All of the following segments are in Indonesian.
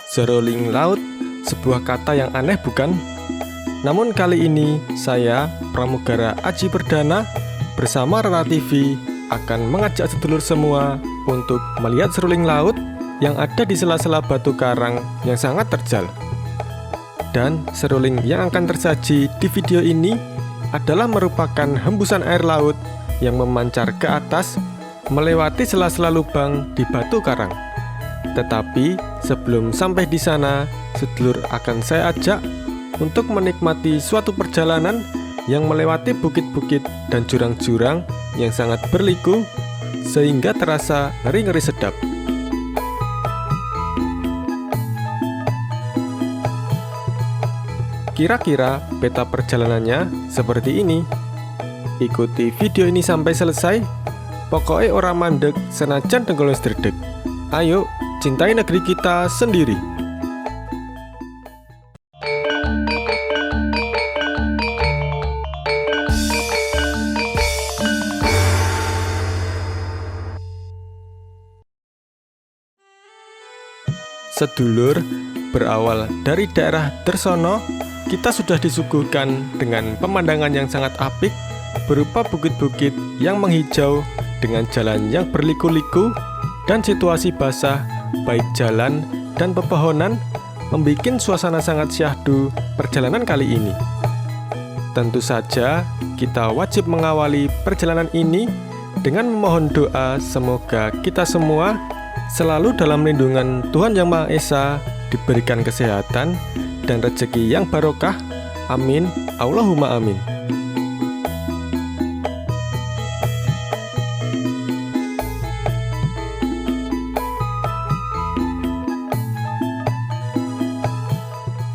Seruling laut, sebuah kata yang aneh bukan? Namun kali ini saya, Pramugara Aji Perdana, bersama Rara TV akan mengajak sedulur semua untuk melihat seruling laut yang ada di sela-sela batu karang yang sangat terjal. Dan seruling yang akan tersaji di video ini adalah merupakan hembusan air laut yang memancar ke atas melewati sela-sela lubang di batu karang. Tetapi sebelum sampai di sana, sedulur akan saya ajak untuk menikmati suatu perjalanan yang melewati bukit-bukit dan jurang-jurang yang sangat berliku sehingga terasa ngeri-ngeri sedap. Kira-kira peta perjalanannya seperti ini. Ikuti video ini sampai selesai. Pokoknya orang mandek senajan tenggolong dredeg. Ayo, cintai negeri kita sendiri. Sedulur, berawal dari daerah Dersono, kita sudah disuguhkan dengan pemandangan yang sangat apik berupa bukit-bukit yang menghijau dengan jalan yang berliku-liku dan situasi basah, baik jalan dan pepohonan, membuat suasana sangat syahdu perjalanan kali ini. Tentu saja, kita wajib mengawali perjalanan ini dengan memohon doa semoga kita semua selalu dalam lindungan Tuhan Yang Maha Esa, diberikan kesehatan dan rezeki yang barokah. Amin, Allahumma amin.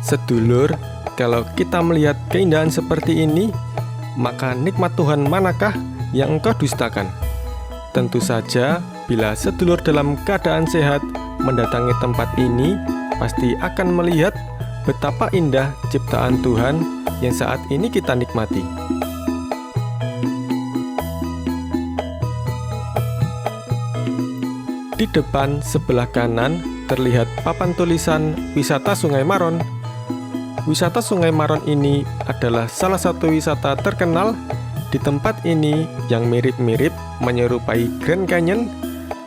Sedulur, kalau kita melihat keindahan seperti ini, maka nikmat Tuhan manakah yang engkau dustakan? Tentu saja, bila sedulur dalam keadaan sehat mendatangi tempat ini, pasti akan melihat betapa indah ciptaan Tuhan yang saat ini kita nikmati. Di depan sebelah kanan terlihat papan tulisan wisata Sungai Maron. Wisata Sungai Maron ini adalah salah satu wisata terkenal di tempat ini yang mirip-mirip menyerupai Grand Canyon,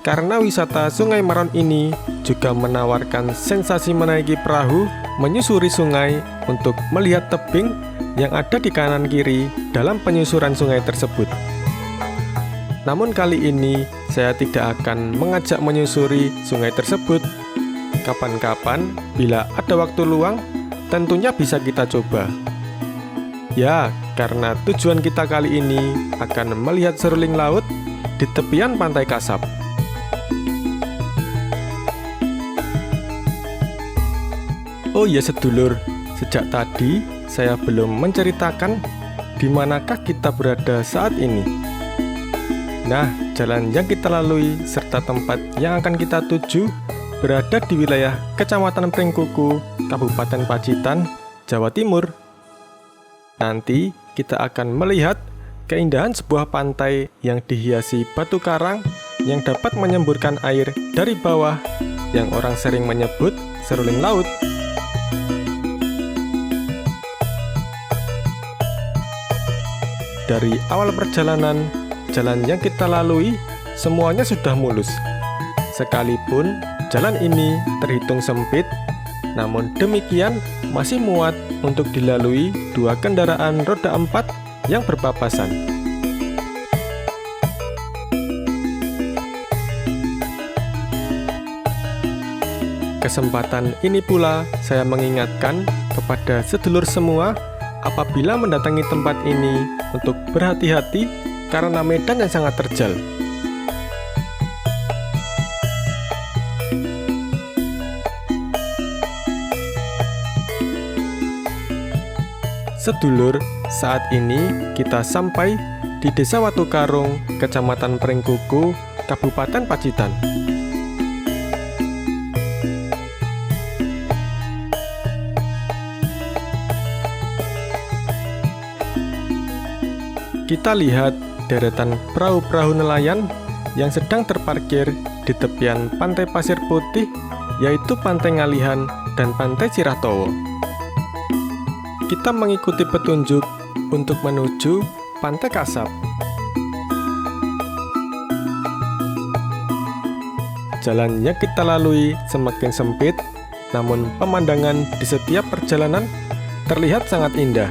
karena wisata Sungai Maron ini juga menawarkan sensasi menaiki perahu menyusuri sungai untuk melihat tebing yang ada di kanan kiri dalam penyusuran sungai tersebut. Namun kali ini saya tidak akan mengajak menyusuri sungai tersebut. Kapan-kapan bila ada waktu luang, tentunya bisa kita coba. Ya, karena tujuan kita kali ini akan melihat seruling laut di tepian Pantai Kasab. Oh iya sedulur, sejak tadi saya belum menceritakan di manakah kita berada saat ini. Nah, jalan yang kita lalui serta tempat yang akan kita tuju berada di wilayah Kecamatan Pringkuku, Kabupaten Pacitan, Jawa Timur. Nanti kita akan melihat keindahan sebuah pantai yang dihiasi batu karang yang dapat menyemburkan air dari bawah yang orang sering menyebut seruling laut. Dari awal perjalanan, jalan yang kita lalui semuanya sudah mulus. Sekalipun jalan ini terhitung sempit, namun demikian masih muat untuk dilalui dua kendaraan roda 4 yang berpapasan. Kesempatan ini pula saya mengingatkan kepada sedulur semua apabila mendatangi tempat ini untuk berhati-hati karena medan yang sangat terjal. Sedulur, saat ini kita sampai di Desa Watu Karung, Kecamatan Pringkuku, Kabupaten Pacitan. Kita lihat deretan perahu-perahu nelayan yang sedang terparkir di tepian pantai pasir putih yaitu Pantai Ngalihan dan Pantai Ciratowo. Kita mengikuti petunjuk untuk menuju Pantai Kasab. Jalan yang kita lalui semakin sempit, namun pemandangan di setiap perjalanan terlihat sangat indah.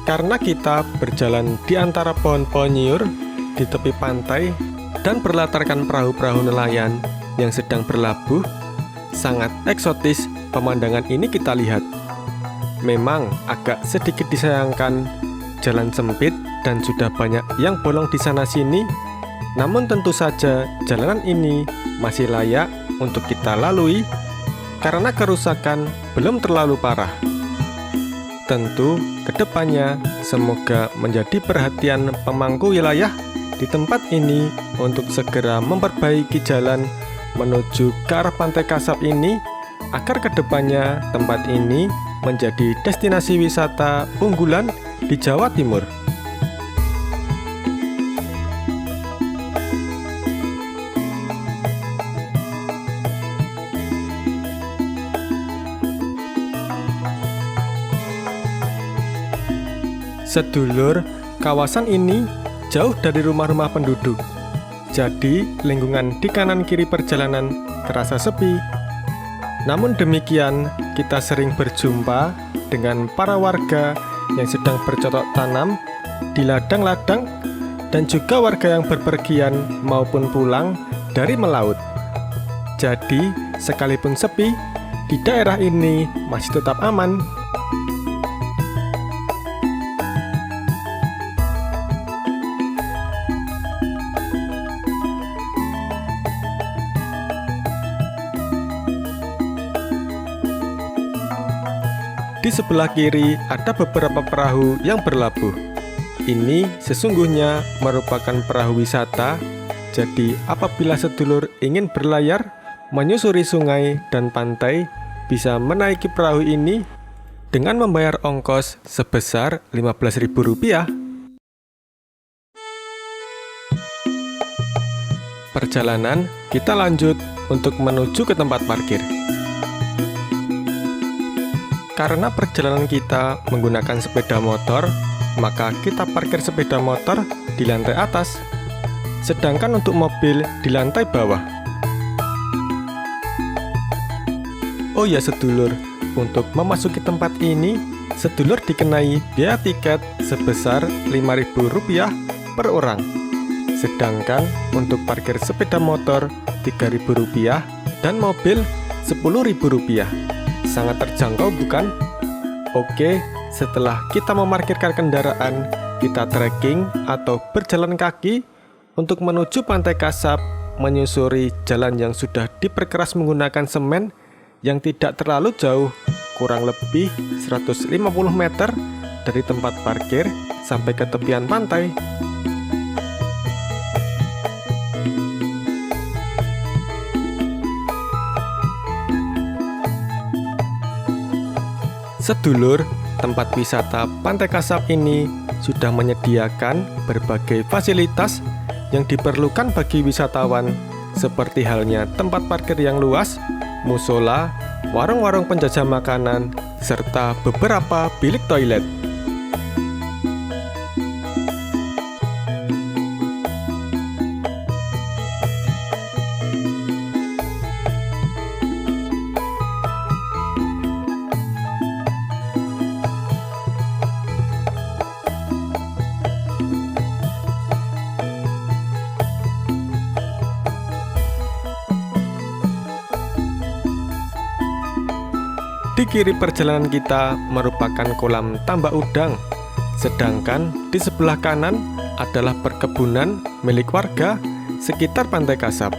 Karena kita berjalan di antara pohon-pohon nyiur di tepi pantai dan berlatarkan perahu-perahu nelayan yang sedang berlabuh, sangat eksotis pemandangan ini kita lihat. Memang agak sedikit disayangkan jalan sempit dan sudah banyak yang bolong di sana-sini, namun tentu saja jalanan ini masih layak untuk kita lalui karena kerusakan belum terlalu parah. Tentu kedepannya semoga menjadi perhatian pemangku wilayah di tempat ini untuk segera memperbaiki jalan menuju ke arah Pantai Kasab ini agar kedepannya tempat ini menjadi destinasi wisata unggulan di Jawa Timur. Sedulur, kawasan ini jauh dari rumah-rumah penduduk. Jadi, lingkungan di kanan kiri perjalanan terasa sepi. Namun demikian, kita sering berjumpa dengan para warga yang sedang bercocok tanam di ladang-ladang dan juga warga yang berpergian maupun pulang dari melaut. Jadi, sekalipun sepi, di daerah ini masih tetap aman. Di sebelah kiri ada beberapa perahu yang berlabuh. Ini sesungguhnya merupakan perahu wisata. Jadi apabila sedulur ingin berlayar, menyusuri sungai dan pantai, bisa menaiki perahu ini dengan membayar ongkos sebesar Rp15.000. Perjalanan kita lanjut untuk menuju ke tempat parkir. Karena perjalanan kita menggunakan sepeda motor, maka kita parkir sepeda motor di lantai atas, sedangkan untuk mobil di lantai bawah. Oh ya sedulur, untuk memasuki tempat ini, sedulur dikenai biaya tiket sebesar Rp5.000 per orang. Sedangkan untuk parkir sepeda motor Rp3.000 dan mobil Rp10.000. Sangat terjangkau bukan? Oke, setelah kita memarkirkan kendaraan, kita trekking atau berjalan kaki untuk menuju Pantai Kasab, menyusuri jalan yang sudah diperkeras menggunakan semen yang tidak terlalu jauh, kurang lebih 150 meter dari tempat parkir sampai ke tepian pantai. Sedulur, tempat wisata Pantai Kasab ini sudah menyediakan berbagai fasilitas yang diperlukan bagi wisatawan, seperti halnya tempat parkir yang luas, musola, warung-warung penjajah makanan, serta beberapa bilik toilet. Di kiri perjalanan kita merupakan kolam tambak udang, sedangkan di sebelah kanan adalah perkebunan milik warga sekitar Pantai Kasab.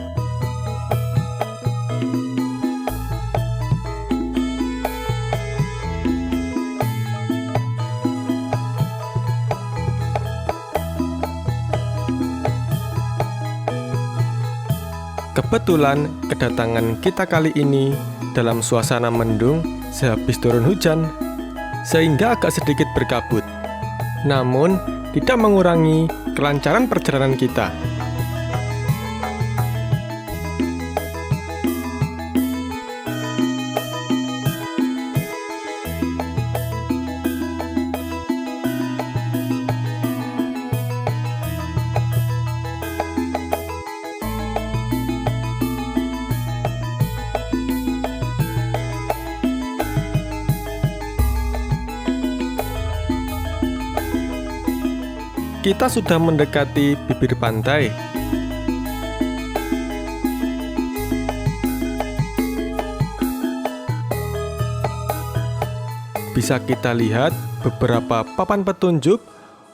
Kebetulan kedatangan kita kali ini dalam suasana mendung sehabis turun hujan, sehingga agak sedikit berkabut. Namun, tidak mengurangi kelancaran perjalanan kita. Kita sudah mendekati bibir pantai. Bisa kita lihat beberapa papan petunjuk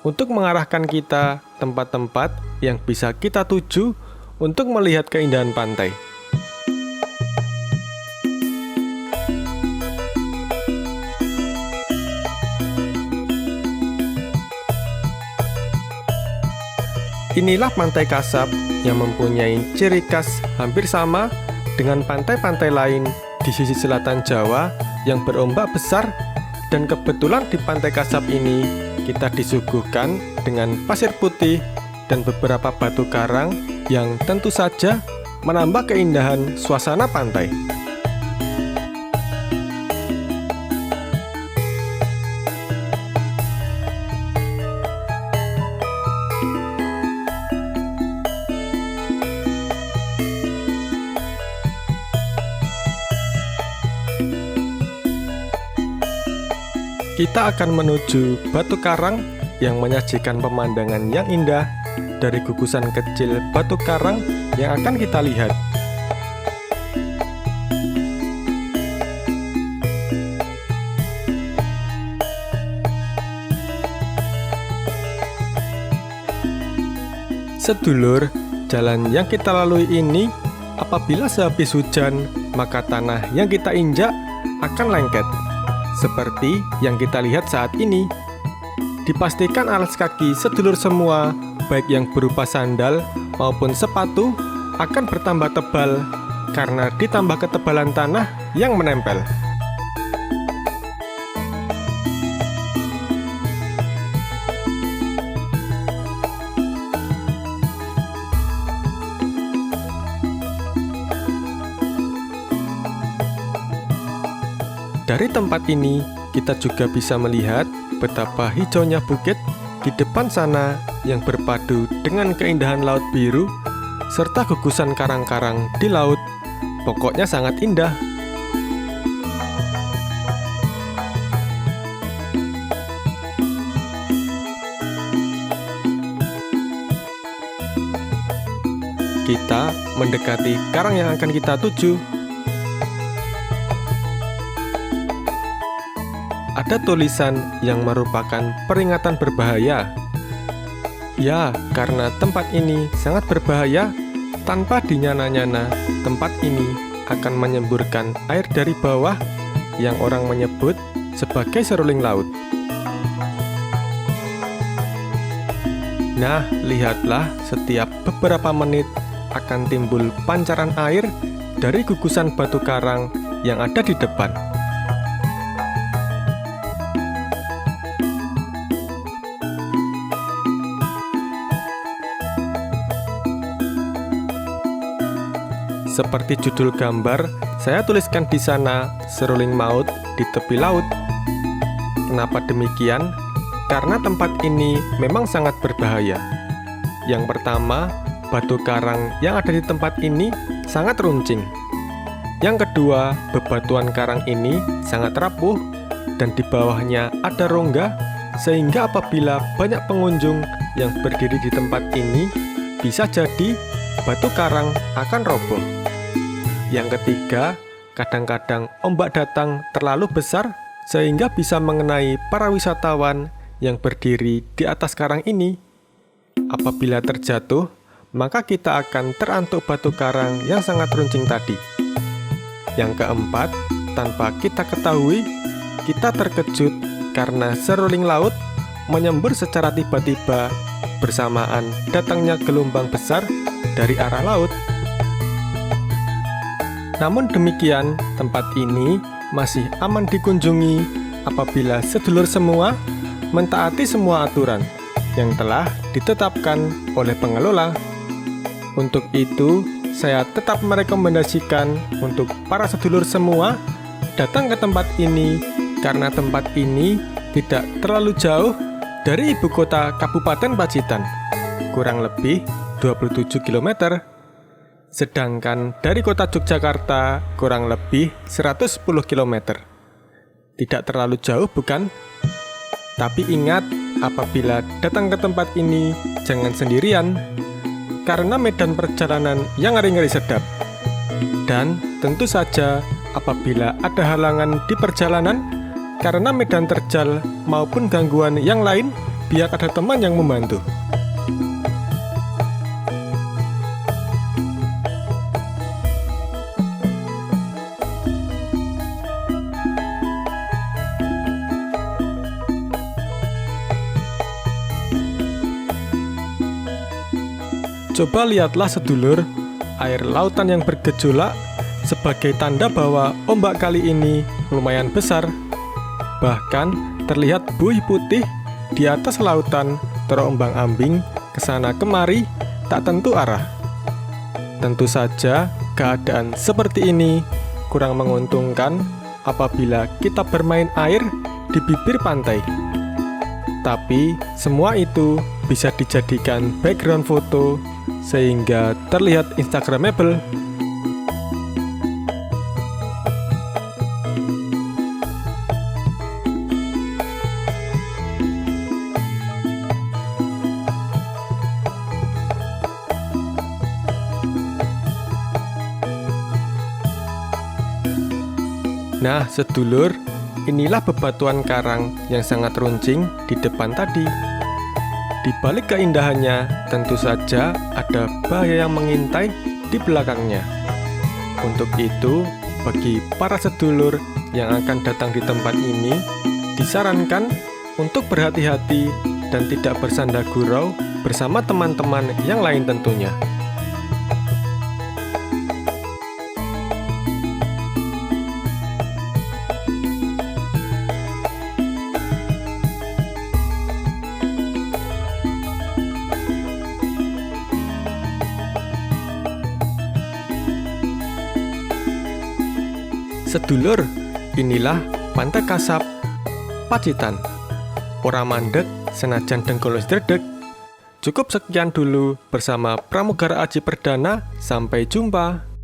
untuk mengarahkan kita tempat-tempat yang bisa kita tuju untuk melihat keindahan pantai. Inilah Pantai Kasab yang mempunyai ciri khas hampir sama dengan pantai-pantai lain di sisi selatan Jawa yang berombak besar, dan kebetulan di Pantai Kasab ini kita disuguhkan dengan pasir putih dan beberapa batu karang yang tentu saja menambah keindahan suasana pantai. Kita akan menuju batu karang yang menyajikan pemandangan yang indah dari gugusan kecil batu karang yang akan kita lihat. Sedulur, jalan yang kita lalui ini apabila sehabis hujan, maka tanah yang kita injak akan lengket. Seperti yang kita lihat saat ini. Dipastikan alas kaki sedulur semua, baik yang berupa sandal maupun sepatu, akan bertambah tebal karena ditambah ketebalan tanah yang menempel. Dari tempat ini, kita juga bisa melihat betapa hijaunya bukit di depan sana yang berpadu dengan keindahan laut biru serta gugusan karang-karang di laut. Pokoknya sangat indah. Kita mendekati karang yang akan kita tuju. Ada tulisan yang merupakan peringatan berbahaya. Ya, karena tempat ini sangat berbahaya, tanpa dinyana-nyana, tempat ini akan menyemburkan air dari bawah yang orang menyebut sebagai seruling laut. Nah, lihatlah setiap beberapa menit akan timbul pancaran air dari gugusan batu karang yang ada di depan. Seperti judul gambar, saya tuliskan di sana seruling maut di tepi laut. Kenapa demikian? Karena tempat ini memang sangat berbahaya. Yang pertama, batu karang yang ada di tempat ini sangat runcing. Yang kedua, bebatuan karang ini sangat rapuh dan di bawahnya ada rongga, sehingga apabila banyak pengunjung yang berdiri di tempat ini, bisa jadi batu karang akan roboh. Yang ketiga, kadang-kadang ombak datang terlalu besar sehingga bisa mengenai para wisatawan yang berdiri di atas karang ini. Apabila terjatuh, maka kita akan terantuk batu karang yang sangat runcing tadi. Yang keempat, tanpa kita ketahui, kita terkejut karena seruling laut menyembur secara tiba-tiba bersamaan datangnya gelombang besar dari arah laut. Namun demikian, tempat ini masih aman dikunjungi apabila sedulur semua mentaati semua aturan yang telah ditetapkan oleh pengelola. Untuk itu, saya tetap merekomendasikan untuk para sedulur semua datang ke tempat ini karena tempat ini tidak terlalu jauh dari ibu kota Kabupaten Pacitan, kurang lebih 27 km. Sedangkan dari kota Yogyakarta kurang lebih 110 km. Tidak terlalu jauh bukan? Tapi ingat, apabila datang ke tempat ini jangan sendirian, karena medan perjalanan yang ngeri-ngeri sedap. Dan tentu saja apabila ada halangan di perjalanan karena medan terjal maupun gangguan yang lain, biar ada teman yang membantu. Coba lihatlah sedulur, air lautan yang bergejolak sebagai tanda bahwa ombak kali ini lumayan besar. Bahkan terlihat buih putih di atas lautan terombang-ambing kesana kemari tak tentu arah. Tentu saja keadaan seperti ini kurang menguntungkan apabila kita bermain air di bibir pantai. Tapi semua itu bisa dijadikan background foto sehingga terlihat instagramable. Nah, sedulur, inilah bebatuan karang yang sangat runcing di depan tadi. Di balik keindahannya, tentu saja ada bahaya yang mengintai di belakangnya. Untuk itu, bagi para sedulur yang akan datang di tempat ini, disarankan untuk berhati-hati dan tidak bersanda gurau bersama teman-teman yang lain tentunya. Sedulur, inilah Pantai Kasab, Pacitan. Ora mandeg senajan dengkul wis dredeg. Cukup sekian dulu bersama Pramugara Aji Perdana. Sampai jumpa.